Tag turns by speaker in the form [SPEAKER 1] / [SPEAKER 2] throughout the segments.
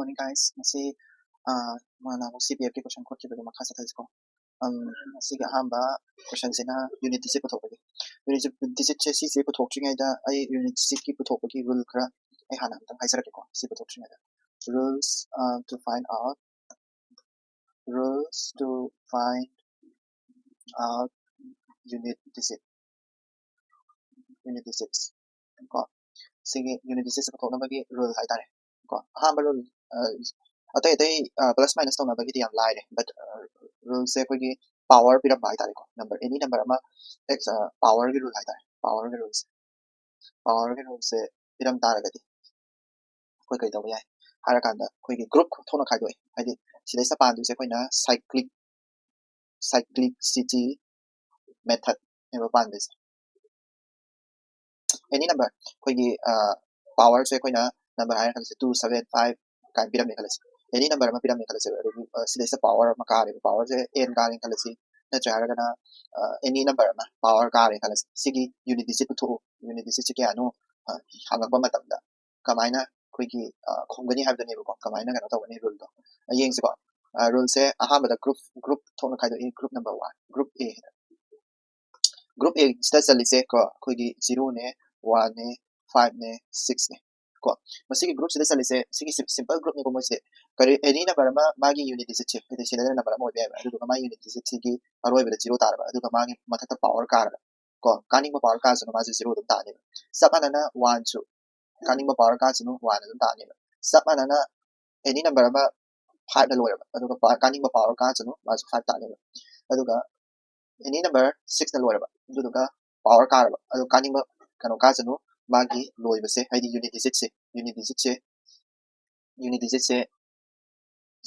[SPEAKER 1] morning, guys. Masi mana mo CPF ke question ko kibe makasa thais ko. Siga hamba question sina unit disi puthok bagi. Unit disi chesi se puthok chingai da ai unit disi ki puthok bagi rule kra ai hana tang hai sara ko si puthok chingai da. Rules to find out unit digits ko sige unit digits puthok na bagi rule hai tare ko hamba rule atai plus minus to na bagi yam lai de but rule se ko gi power piram bai tare ko number any number ama x power gi rule hai tare power gi rule se piram tare gadi koi kai taw yai hara kanda koi gi group thona khai doi hadi sidai sa pan du se koi na cyclicity method eba pan des any number koi gi power se koi na number hara kan se 275 kan piram ne kalas any number ma piram ne kalas sidai sa power ma ka re power se n ka ne kalas na chara kana any number ma power ka re kalas sigi unit digit to unit digit se kya no hanga ba matam da kamaina koi gi khongani ha ne ko kamaina kana to ne rule to yeng se ko rule se aha ba da group thona khai do group number 1 group a sta se ko koi gi 0 ne 1 ne 5 ne 6 ne ko masigi group sta se sigi simple group ne ko mo se kare any number ma magi unit digit che ede sine number mo be adu ko ma unit digit sigi aroi be 0 tar ba adu ko magi matha power ka ko kaning power ka so ma 0 dum ta ne sabana na 1 2 kaning power ka so 1 dum ta ne sabana na any number ma 5 na loy ba adu ko kaning power ka so ma 5 ta ne adu ka any number 6 na loy ba adu ka power ka ba adu kaning kano ka so magi loy ba se haidi unit digit se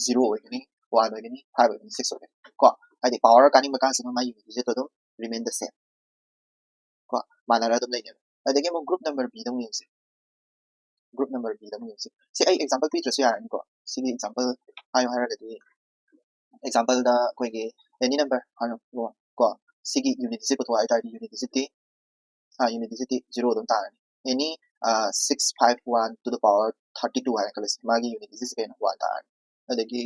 [SPEAKER 1] 0 ogini 1 ogini 5 ogini 6 ogini ko haidi power kaning ka so ma unit digit to remain the same ko manara dum lei ne adagi mo group number b dong yin se group number b dong yin se se ai example pi trasu ya ni ko sigi example ayo hara ga di example da koi ge any number ano ko sigi unit digit to ai ta unit digit 0 dong ta any 651 to the power 32 hai kalas magi unit digit se na 1 ta adagi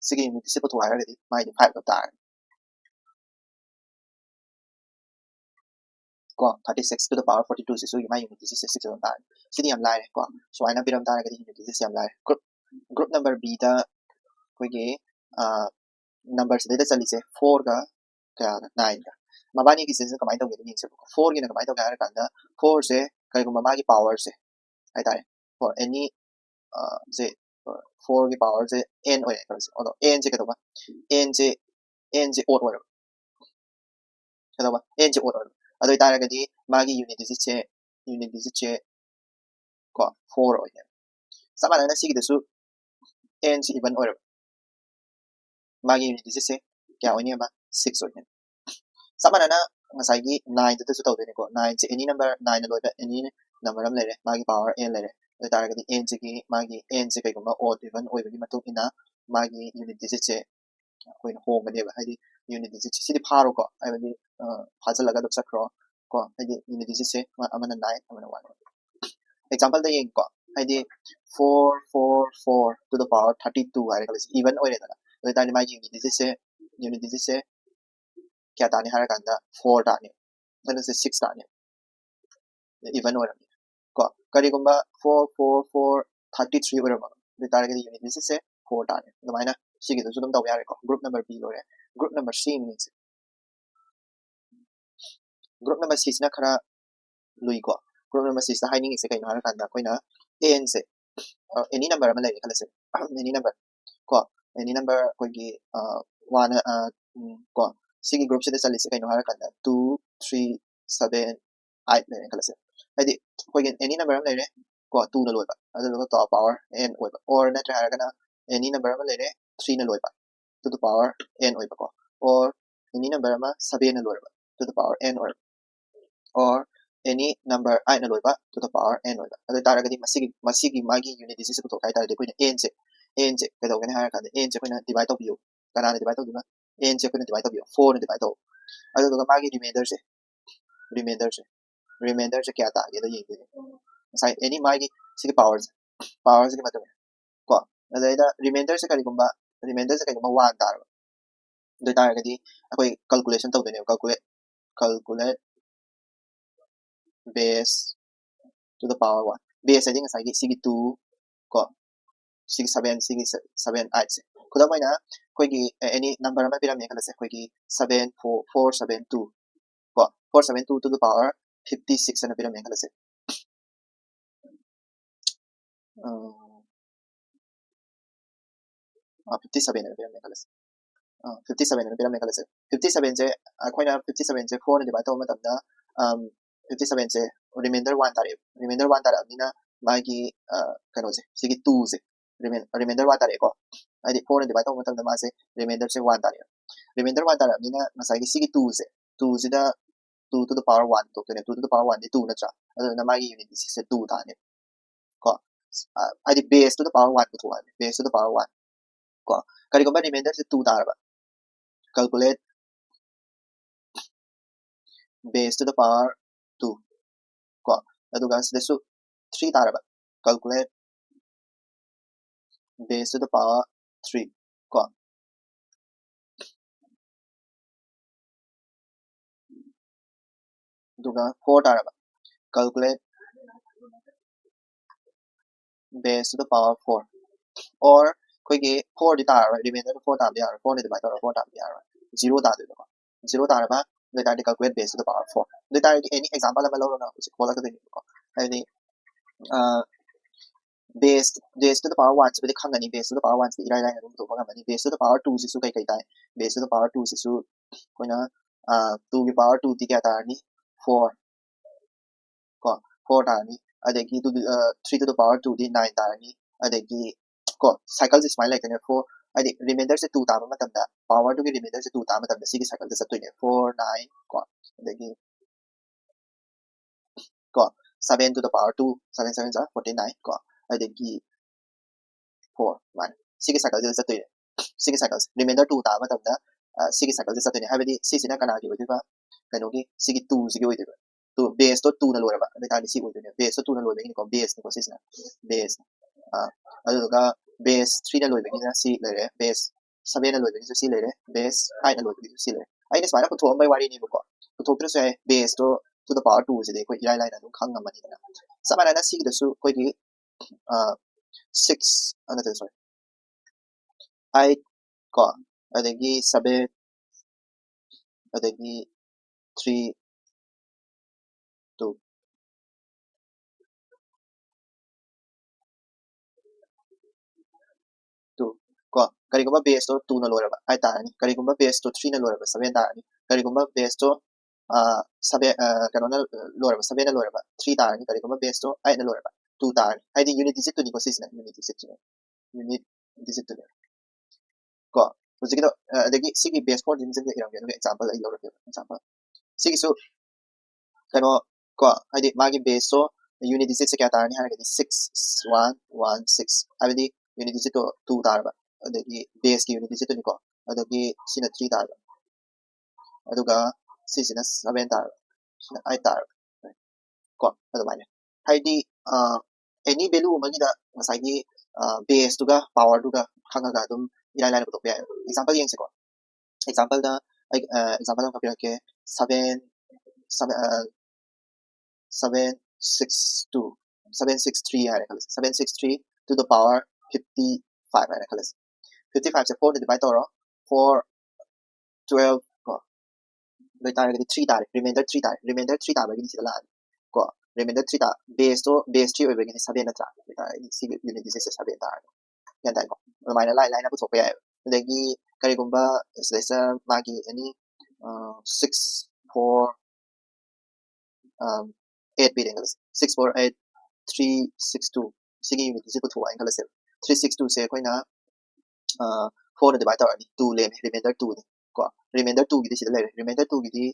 [SPEAKER 1] sige unit digit to ai ga di mai 5 dong ta ko 36 to the power 42 se so mai unit digit 6 dong ta sidi am lai ko so ai na piram ta ga di unit digit am lai group number b da koi ge number se da chali se 4 ga kaya 9 ga mabani ki se kamai taw ge ni se 4 gi na kamai taw ga kan da 4 se kai ko mama gi power se ai tai for any se 4 gi power se n oi ka se odo n se ka to ba n se odd oi ka to ba n se odd oi adoi ta ga di magi unit digit che ko 4 oi sama na sigi da su n se even oi magi unit digit se kya oi ni ba 6 oi sama na ngasai gi 9 to su taw de ko 9 se any number 9 loi ba any number am le re magi power n le re adoi ta ga di n se gi magi n se kai ko ma odd even oi ba gi matung ina magi unit digit se koi home ba ne ba haidi unit digit se di pharo ko ai ba di phajal laga dok sakro ko haidi unit digit se amana 9 amana 1 example da yeng ko haidi 444 to the power 32 hai ka even oi re da adoi ta ni magi unit digit se kya ta ni hara kan da 4 ta ni da se 6 ta ni even oi ra ko kari gumba 444 33 oi ra ba adoi ta ga unit digit se 4 ta ni da mai na sigi da su dum taw ya re ko group number b lo re group number c means group number c na khara lui ko group number c sa hiding se kai na hara kan da koi na n se any number ma lai kala se any number ko any number koi gi 1 ko sigi group se chali se kai no hara kan da 2 3 7 8 lai kala se haidi koi gi any number ma lai re ko 2 na loi ba adu to power n oi ba or na tra hara kana any number ma lai re 3 na loi ba to the power n oi ba ko or any number ma 7 na loi ba to the power n or any number I na loi ba to the power n oi ba adu tara ga di masigi magi unit digit se to kai tara de koi na n se kai do ga ne hara kan n se koi na divide to biu kana divide to dina n se koi na divide to biu 4 na divide to adu ga magi remainder se kya ta ge da yeng de sai any magi sig powers gi matam ko adaida remainder se kari gumba 1 tar do tar gadi akoi calculation tawdene calculate base to the power 1 base I think sai gi sig 2 ko sig 7 sig 7 8 se kuda maina koi gi any number ma piram kala se koi gi 74472 ko 472 to the power 56 na piram kala se 57 na piram kala se 57 na piram kala se 57 se akoina 57 se 4 na divide taw matamda 57 se remainder 1 tare remainder 1 tare amina magi kano se sigi 2 se remainder 1 tare ko adi 4 na divide taw matamda ma se remainder se 1 tare remainder 1 tare amina masagi sigi 2 se 2 sida 2 to the power 1 to kene 2 to the power 1 di 2 na cha aduna magi unit se 2 tane ko adi base to the power 1 to 1 base to the power 1 ko kari ko ba remainder se 2 tare ba calculate base to the power 2 ko aduga sidasu 3 tare ba calculate base to the power 3 ko aduga 4 tare ba calculate base to the power 4 or koi ge 4 di tare remainder 4 tare ya 4 ni divide 4 tare ya 0 tare ko 0 tare ba the tare calculate base to the power 4 the tare any example ma lo na ko kola ka de ko ani base to the power 1 so the khangani base to the power 1 irai rai adum to ba mani base to the power 2 sisu kai kai tai base to the power 2 sisu koina 2 ki power 2 ti kya ta ni 4 ko 4 ta ni adagi 3 to the power 2 di 9 ta ni adagi ko cycle is smile like 4 adi remainder se 2 ta ma matamda power 2 ki remainder se 2 ta matamda sigi cycle se satoi ne 4 9 ko adagi ko 7 to the power 2 7 7 are 49 ko adagi 4 1 sigi cycle se satoi ne sigi cycles remainder 2 ta matamda sigi cycle se satoi ne habadi sisina kana gi odiba kanogi sigi 2 sigi odiba to base to 2 na loraba ade tani si odiba base to 2 na loraba ni ko base ni ko sisina base aduga base 3 na loraba ni na si lere base 7 na loraba ni si lere base 8 na loraba ni si lere ai ne smana ko thom bai wari ni ko to tre se base to the power 2 se de ko ilai lai na dum khang ngam ni na samana na si da su ko gi 6 another sorry 8 ko adagi 7 adagi 3 2 ko karigumba base to 2 na loraba ai ta ni karigumba base to 3 na loraba 7 ta ni karigumba base to 7 kano na loraba 7 na loraba 3 ta ni karigumba base to 8 na loraba 2 ta ni ai di unit digit to ni ko sisna unit digit to ko hojiki to adagi sigi base 4 din sigi iram ge example ai loraba example sigi so kano ko ai di magi base to unit digit se kya ta ni ha ge 6 1 1 6 ai di unit digit to 2 ta ba adagi base ki unit digit to ni ko adagi sina 3 ta ba aduga sina 7 ta sina 8 ta ko adu mai hai di any value magi da masai gi base to ga power to ga khanga ga dum ilai lai ko to ya example yeng se ko example da example ka pira ke 763 hai kala 763 to the power 55 hai kala 55 se 4 divide to 4 12 ko dai ta ga 3 ta remainder 3 ta remainder 3 ta ba gi sila ko remainder 3 ta base 3 oi ba gi 7 na tra ta si unit this is 7 ta yan dai ko mai na lai na ko so pa ya adagi kari gumba sa magi any 6 4 8 beating 6 4 8 3 6 2 sigi unit this ko thua kala 362 se koi na 4 divide to 2 le remainder 2 ni ko remainder 2 gi sila le remainder 2 gi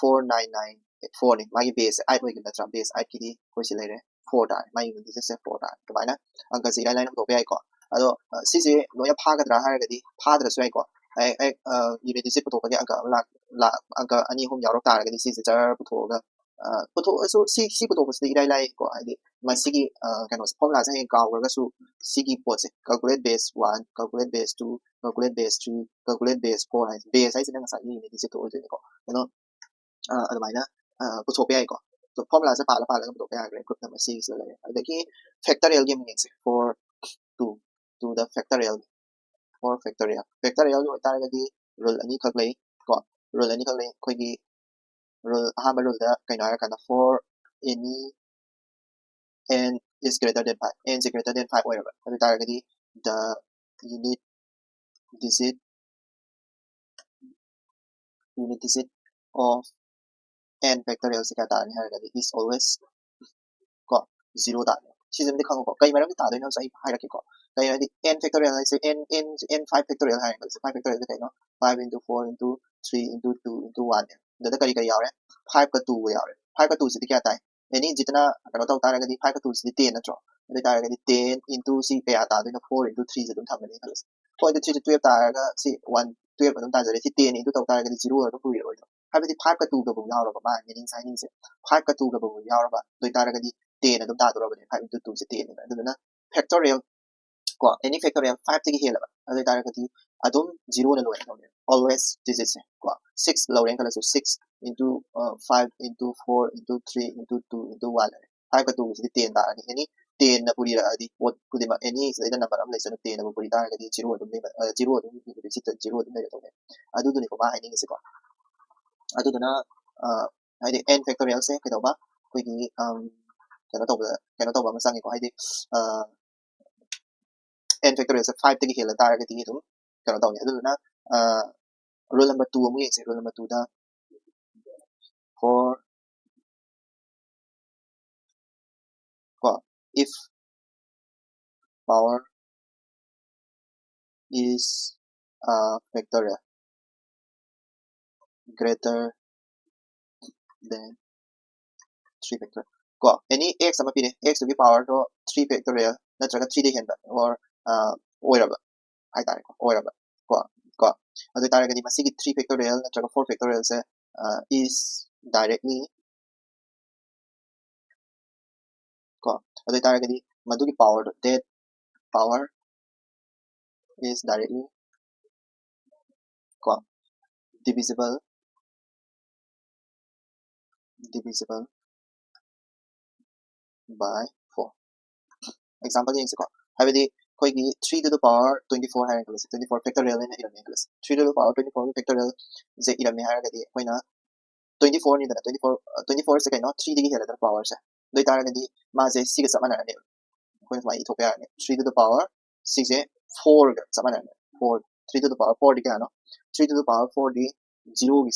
[SPEAKER 1] 4994 ni magi base 8 oi gi na tra base 8 ki ko sila le 4 ta magi unit this is 4 ta to mai na angka si lai na ko pa ai ko ado si se lo ya pha ga dra ha ga di pha dra so ai ko ai unit this ko to ga angka la angka ani hom yaw ta ga di si se jar pu tho ga पुथोसु सी पुथोसु इराई को हाइदि मसिगी कनो formula से हें कावरगसु सिगी पोसे calculate base 1 calculate base 2 calculate base 3 calculate base 4 height base height सिना ngasa ni ni to de ko you adamaina puthop yai ko so formula se pala pala puthop yai group number 6 le adaki factorial game ngse for 2 to the factorial for factorial no taragadi rule ani khak lei ko rule ani khak lei khoi gi rule ahamba rule da kaino ara kana for any n is greater than 5 n is greater than 5 whatever adu taragadi the unit digit of n factorial se ka ta ni haragadi is always ko 0 ta 시즌 데 강고 kai maram ta do no sai hai rakiko kai adi n factorial sai n 5 factorial hai ko 5 factorial kai no 5 into 4 into 3 into 2 into 1 da kai kai yaw re 5 ka 2 yaw re 5 ka 2 se kya ta any jitna kano ta ta ga di 5 ka 2 se 10 na tro da ta ga di 10 into c pe ta do no 4 into 3 se dum tham ni ka 4 into 3 12 ta ga si 1 12 dum ta ja re si 10 into ta ga di 0 do pu ro hai ba di 5 ka 2 ga bu yaw ro ba meaning signing se 5 ka 2 ga bu yaw ro ba do ta ga di 10 adum ta do ba 5 into 2 se 10 ni aduna factorial ko any factorial 5 tagi hela ba adu ta ga di adum 0 na lo no always this is ko 6 low rank so 6 into 5 into 4 into 3 into 2 into 1 5 ka 2 se 10 ta ni any 10 na puri ra di what could be any is the number am lesson 10 na puri ta ga di 0 adum 0 adum ni sit 0 adum ne to adu du ni ko ba hai ni se ko adu na ai di n factorial se ke do ba ko gi kano to ba masang ko haidi n factorial se 5 tagi hela tar ga ti dum kano to ni adu na rule number 2 amu yeng se rule number 2 da for if power is factorial greater than 3 factorial ko any x sama pine x to the power to 3 factorial natraga 3 de henda or oiraba hai tare ko oiraba ko adu tare ga di masigi 3 factorial natraga 4 factorial se is directly ko adu tare ga di madu ki power that power is directly ko divisible by 4 example yeng se ko habidi koi gi 3 to the power 24 hai ko 24 factorial in iram english 3 to the power 24 factorial je iram hai ga di koina 24 ni da 24 se kai no 3 digi hela da power se doi tar ga di ma je 6 ga samana ne koi mai thopya ne 3 to the power 6 je 4 ga samana ne 4 3 to the power 4 di ka no 3 to the power 4 di 0 gi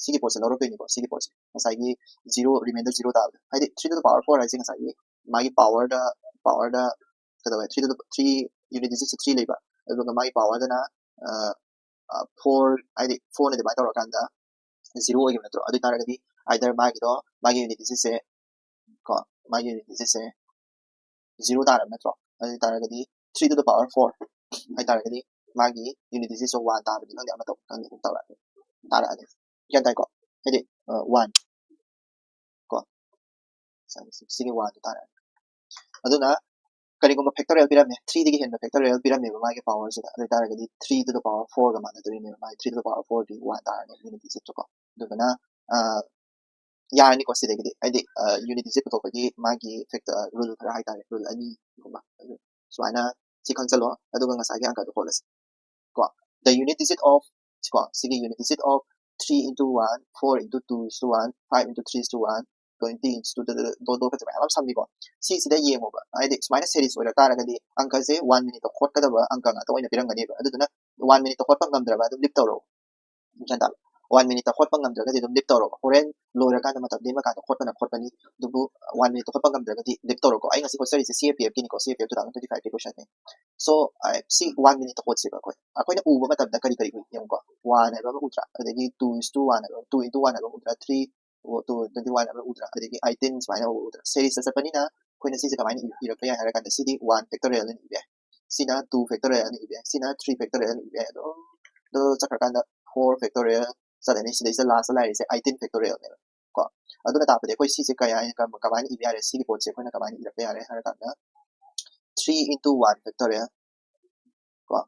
[SPEAKER 1] sigi pose loro pe ni ko sigi pose asai gi 0 remainder 0 ta hai di 3 to the power 4 ai sing asai gi magi power da kada ba 3 to the 3 unit digit 3 leba adu ga magi power da na 4 ai di 4 ne divide tor kan da 0 agi natro adu tar ga di either magi unit digit se ko magi unit digit se 0 ta natro adu tar ga di 3 to the power 4 ai tar ga di magi unit digit so 1 ta ba di nang ya ma to kan ni ta ra ni yan dai ko ai di 1 ko sigi 1 ta ra adu na करिगुम factorial पिरामे 3 digi hen factorial पिरामे मागे power से अदे Targe di 3 to the power 4 ga mana dori ne mai 3 to the power 4 di 1 tar ne unit digit to ko dugana ya ni ko side gi ai di unit digit to gi magi factor rule khara hai tare rule ani guma so ana si concept lo adu ga sa gi anka to policy ko the unit digit of ko sigi unit digit of 3 into 1 4 into 2 is to 1 5 into 3 is to 1 20 is to the do ka ba sam ni ko si sida yemo ba ai di minus series ora tara ga di angka se 1 minute khot ka da ba angka nga to ina pirang ga ni ba adu na 1 minute khot pa ngam dra ba du lip tawro janta 1 minute khot pa ngam dra ga di dum lip tawro horen loira ka da mata de ma ka khot pa na khot pa ni du 1 minute khot pa ngam dra ga di lip tawro ko ai nga si ko series CAPF ni ko CAPF 2025 ki question ni so I see 1 minute khot se ba ko akoi na u ba mata da kari yong ko 1 ai ba ultra adagi 2 is to 1 2 into 1 ai ba ultra 3 to 21 ai ba ultra adagi i10 smile ultra series sa panina koina si ka mani ira kaya hara kan cd 1 factorial ni be sina 2 factorial ni be sina 3 factorial ni be do sakar kan 4 factorial sa ni sida isa last line is i10 factorial ko aduna ta pade koi si se kaya ka kamani ibi are si ki pot se koi na kamani irakpe are har ka na 3 into 1 factorial ko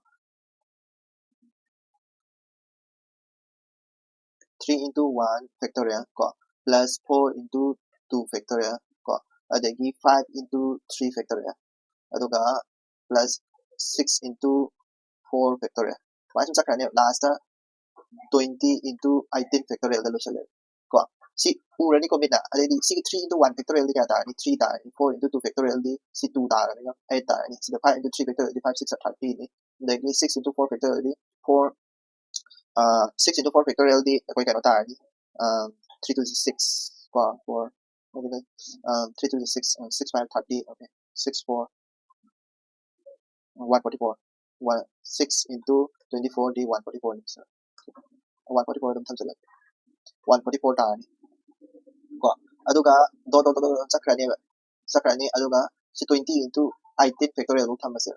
[SPEAKER 1] 3 into 1 factorial ko plus 4 into 2 factorial ko adagi 5 into 3 factorial aduga plus 6 into 4 factorial why sum sakra ne last 20 into 18 factorial da lo chale ko si urani ko bina adagi si 3 into 1 factorial di kata ni 3 ta ni 4 into 2 factorial di si 2 ta ni 8 ta ni si 5 into 3 factorial di 5 6 30 ni adagi 6 into 4 factorial di 4 6 into 4 factorial di koi kano ta ni 3 to the 6 ko 4 okay 3 to the 6 6 5 30 okay 6 4 144 6 into 24 di 144 ni 144 dum thamjala 144 ta ni ko aduga do sakrani aduga si 20 into 18 factorial dum thamase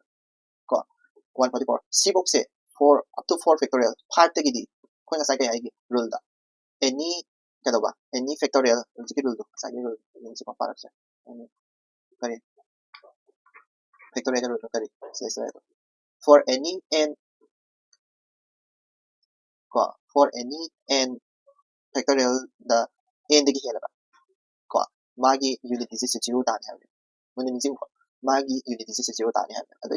[SPEAKER 1] ko 144 si box se 4 up to 4 factorial 5 tagi di koi na sai kai ai rule da any kado ba any factorial ji rule do sai rule ni si pa para se kare factorial rule kare sai for any n ko for any n factorial the n dagi hela ba ko magi unit disease 0 ta ni ha mun ni jing ko magi unit disease 0 ta ni ha adu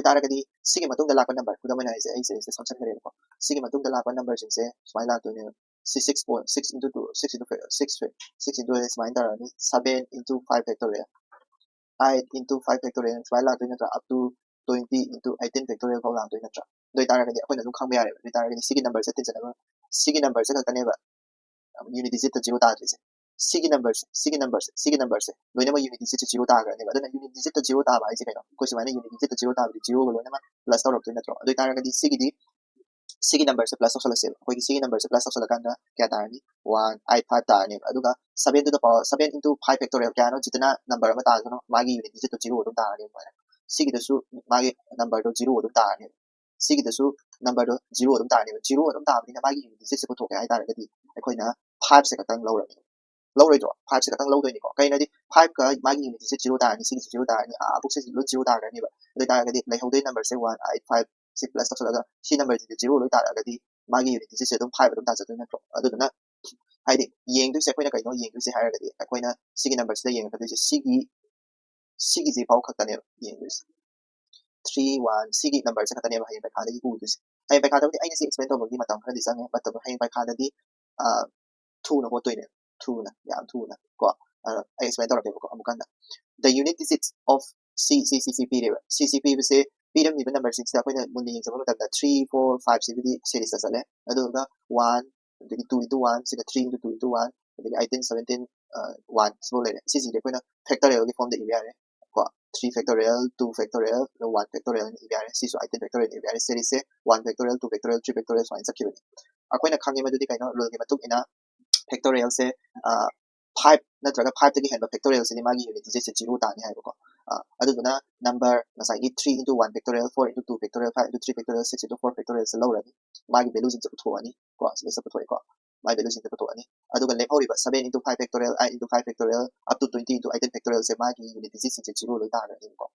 [SPEAKER 1] taragadi sigi matung da lakon number kudamana is a function kare ko sigi matung da lakon number sin se smai la to ne 6 into 2 6 into 6 into smai da ni 7 into 5 factorial 8 into 5 factorial smai la to ne up to 20 into 18 factorial ko la to ne tra doi taragadi akoi na dum khang ba yare doi taragadi sigi number se tin jana sigi number se ka ne ba unit digit 0 ta dise sigi numbers loina ma unit digit 0 ta ga ne ba dana unit digit 0 ta ba ai se kai no ko se mana unit digit 0 ta ba 0 ko loina ma plus ta ro to na tro doi taragadi sigi number se plus of sala se ko gi sigi number se plus of sala kanda kya ta ni 1 5 ta ni aduga 7 to the power 7 into 5 factorial kya no jitna number ma ta no magi unit digit 0 dum ta ni ba sigi da su magi number to 0 dum ta ni sigi da su number to 0 dum ta ni 0 dum ta ni na magi unit digit se ko to kai ta ga di ai na 5 se ka tang lo ra ni lo rai to 5 se ka tang lo doi ni ko kai na di 5 ka magi unit digit 0 ta ni sigi 0 ta ni a book se lo 0 ta ga ni ba dai ta ga di lai ho doi number se 1 5 6 plus of sala si number di 0 lo ta ga di magi unit digit se dum 5 dum ta sa doi na to adu na hai di yeng du se koi na kai no yeng du se hai ga di koi na sigi number se yeng ka du se sigi je pau khak ta ne yeng du 3 1 sigi number se ka ta ne ba hai ba kha da di ku du se hai ba kha da di ai ne se explain to ba di matam kha di sang ba to hai ba kha da di thu na ho toi ne thu na ya thu na ko ai explain to ra ko amukan the unit digits of CCCP CCP se pdm ni number 6 da koina mun ni example ta 3 4 5 cd series sa le adu ga 1 2 into 1 se 3 into 2 into 1 adi 18 17 1 so le cc de koina factorial ki form de area re ko 3 factorial 2 factorial 1 factorial ni area c so 18 factorial ni area series se 1 factorial 2 factorial 3 factorial so in security akoina khange ma dudi kaino rule ki matuk ina factorial se 5 natraga 5 tagi hen factorial se ni magi unit digit 0 ta ni hai ko aduna number nasai 3 into 1 factorial 4 into 2 factorial 5 into 3 factorial 6 into 4 factorial se lawra ni magi value jin se putho ani ko se se putho ko magi value jin se putho ani aduga le hori ba 7 into 5 factorial 8 into 5 factorial up to 20 into 18 factorial se magi unit digit 0 lo ta ga ni ko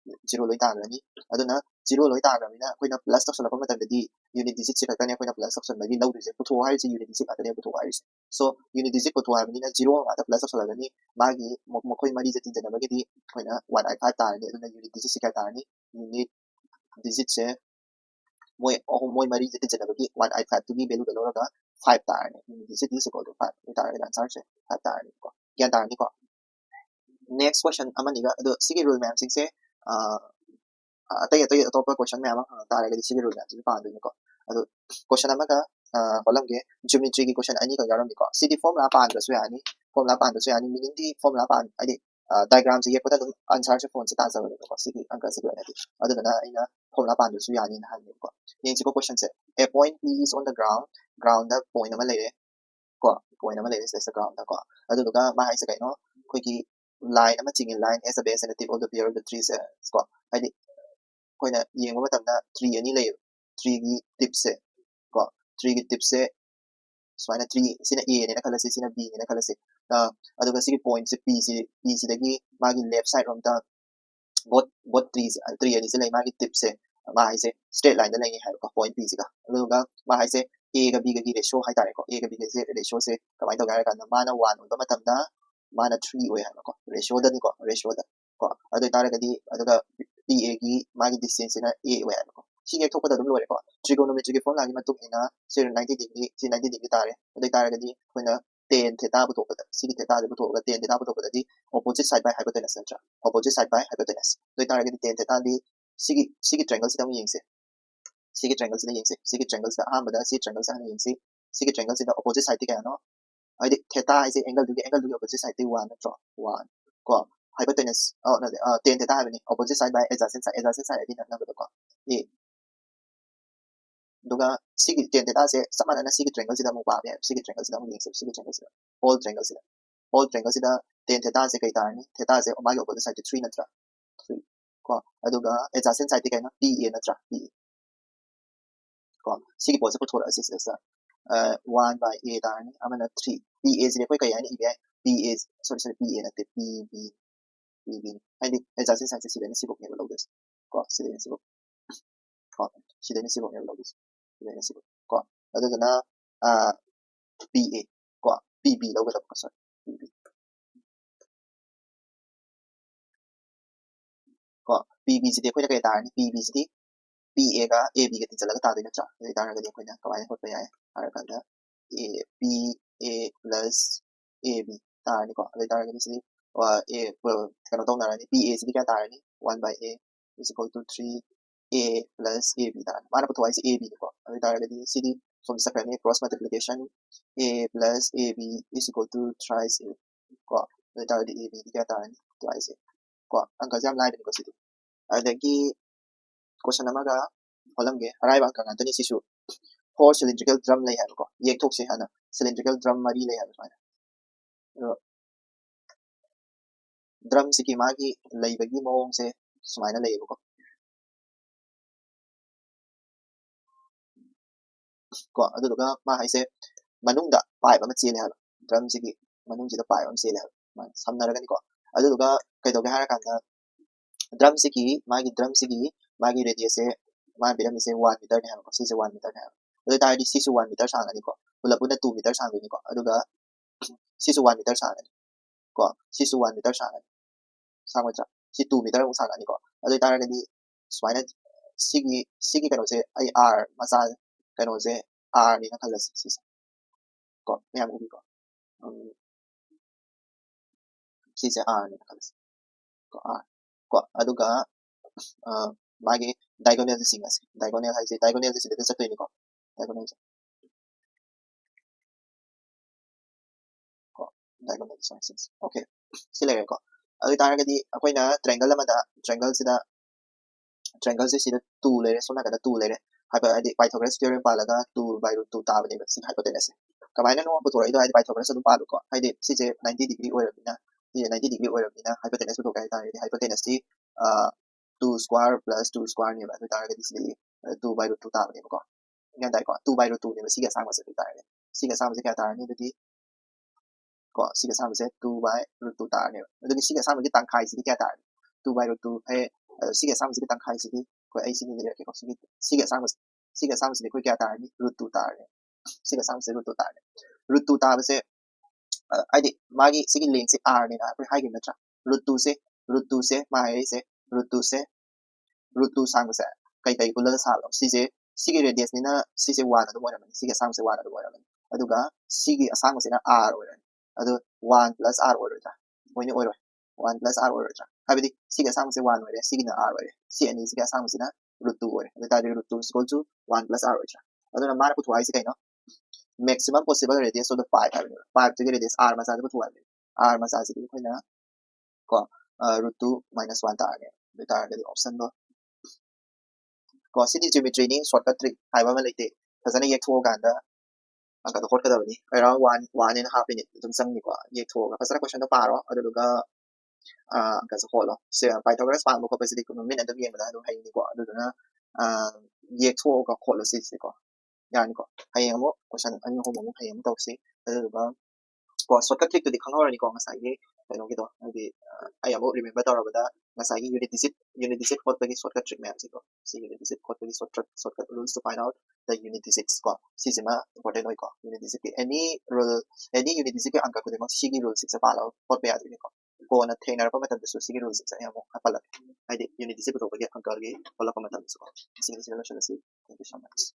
[SPEAKER 1] 0 loi ta ga ni aduna 0 loi ta ga ni na koina plus ta sala pa mata di unit digit se ka ne koina plus option mai law se putho hai se unit digit ka ne putho hai se so unit digit putho hai ni na 0 ma ta plus option ga ni magi mo koi mari je tin jana ba di koina 1 5 ta ni aduna unit digit se ka ta ni unit digit se moi mari je tin jana ba di 1 5 to ni value da lo ga 5 ta ni unit digit is equal to 5 ta ga answer se 5 ta ni ko kya ta ni ko next question amani ga ado sigi rule ma'am sing se atay atop question ma'am ta ga sigi rule ma'am pa do ni ko ado question amaga holamge geometry ki question ani ka yaram ni ko cd formula pa andra su yani formula pa andra su yani meaning di formula pa adi diagram se ye ko da answer se phone se ta sa ko cd anka se ani ado na ina formula pa andra su yani na han ni ko yin si ko question se a point p is on the ground da point ama le ko point ama le is the ground da ko ado ga ma hai se kai no koi ki line ama ching in line as a base and a tip of the pair of the three ko adi koina yeng ma tam na 3 ani le 3 gi tip se ko 3 gi tip se suaina 3 sina A ne na khalasi sina B ne na khalasi aduga sigi point se P sidagi magi left side rom da both 3 ani se lai magi tip se ma hai se straight line da lai hai ko point P siga aduga ma hai se A ga B ga gi ratio hai tare ko A ga B ga ratio se kamai to ga kan mana 1 on ba matam da mana 3 oi hai ko ratio da ni ko ratio da ko adu tare ga di aduga PA gi magi distance na A oi hai ko sige thokpa da dum lore ko trigonometry gi formula gi matuk ina 90 degree 90 degree tare adu tare ga di koina tan theta bu thokpa da sige theta bu thokpa tan theta bu thokpa da di opposite side by hypotenuse central opposite side by hypotenuse adu tare ga di tan theta di sige triangle sida mu yengse sige triangle sida yengse sige triangle sida ahamba da sige triangle sida yengse sige triangle sida opposite side ti kaya no ai theta ai se angle du opposite side ti 1 na 1 ko hypotenuse tan theta ni opposite side by adjacent side adi na ba ko e duga sige tan theta se samana na sige triangle sida mu ba be sige triangle sida mu yengse sige triangle sida all triangle sida tan theta se kai tar ni theta se omagi opposite side 3 na 3 ko aduga adjacent side ti kai na PA na 3 ko sige pose puthora ase sa 1 by A tar ni amana 3 PA se koi kai ani ibe PA sorry PA na te PB and adjacent side se sida ni sibuk ne lo this ko sida ni sibuk ko sida ni sibuk ne lo this sida ni sibuk ko aduga na PA ko PB lo ga ko sorry PB ko PB se koi kai tar ni PB se PA ga AB ga tin chala ta de na cha de tar ga de ko na ka ai hot pa ya har kan da PA plus AB tar ni ko de tar ga ni se A kano tong na ni PA se ka tar ni 1 by A is equal to 3A plus AB tar mana pa twice AB ni ko de tar ga ni CD from second cross multiplication A plus AB is equal to thrice A ko de tar di AB di ka tar ni twice A ko ang ka jam line ni ko CD adagi question namaga holamge arai ba kan antoni sisu four cylindrical drum lay hai ko ye thok se hana cylindrical drum mari lay hai mana drum se ki magi lay bagi mong se sumaina lay ko adu ga ma hai se manungda pipe ama chile ha drum se ki manung jida pipe ama chile ha man samna ga ni ko adu ga kai do ga ha kan drum se ki magi radius se ma biram se 1 meter ne ha ko se 1 meter ne ha adu ta di 1 meter sang ani ko pulapuna 2 meter sang ni ko adu ga 1 meter sang ani ko 1 meter sang ani sang wa cha 2 meter sang ani ko adu ta ga di swaina sigi kano se ai r masa kano se r ni na khala si ko me am ubi ko si se r ni na khala ko r ko adu ga magi diagonal sing as diagonal hai se diagonal se de sa to ni ko diagonal sources okay sila ko adu ta ga di akoi na triangle ama da triangle sida 2 lere so na ga 2 lere haba adi Pythagoras theorem palaga 2 by root 2 ta ba de sin hypotenuse kamaina no bu thora ido adi Pythagoras du palu ko adi si je 90 degree oil bina 90 degree oil bina hypotenuse to ga ta adi hypotenuse ti 2 square plus 2 square ni ba ta ga di si 2 by root 2 ta ba de ko ngan dai ko 2 by root 2 ni ba si ga sa ma se ta adi si ga sa ma se ka ta ni di ko si ga sa ma se 2 by root 2 ta ni adi si ga sa ma ki tang khai si ka ta 2 by root 2 hai si ga sa ma se ki tang khai si ko ai si ni le ke ko si ga sa ma se ko kya ta ni root 2 ta ni si ga sa ma se root 2 ta ni root 2 ta ba se ai di magi si ki length se r ni na ko hai ki na cha root 2 se ma hai se root 2 sang ba se kai ko la sa lo si ki radius ni na si se 1 adu mo na si ga sa ma se 1 adu mo na adu ga si ki asang ma se na r o adu 1 plus r o ta mo ni o 1 plus r o ta habidi si ga sa ma se 1 o si ki na r o si ani si ga sa ma se na root 2 o adu ta root 2 is equal to 1 plus r o ta adu na mara puthwai se kai no maximum possible radius of the pipe pipe to radius r ma sa de puthwai r ma sa si ko na ko root 2 minus 1 ta ne adu ta ga option do ko si di geometry ni shortcut trick hai ba ma lai te phasana yek tho ga da angka to hot ka da ni around 1.5 minute jum sang ni ko yek tho ga phasana question to paro adu ga angka sa hot lo se Pythagoras pa mo ko basically ko min da mi ma da do hai ni ko adu na yek tho ga hot lo si ko यानिको हयेंग अमु question अनि हो ममु हयेंग तौसी अदुगा को shortcut trick तो खंगहरनि को ngसाई कनो गिदो अदि आई अमु रिमेंबर तौरबदा ngसाई unit digit hotbagi shortcut trick ma'am सिको सी unit digit hotbagi shortcut rules to find out the unit digits को सिजिमा important होय को unit digit की any unit digit के अंक को देमो सिगी rule 6 पालो hot पे आदि को कोना थेनर पर मतन सु सिगी rule 6 यामो अपल आइदि unit digit को बगे अंक गे होला को मतन सु सिगी सिगी thank you so much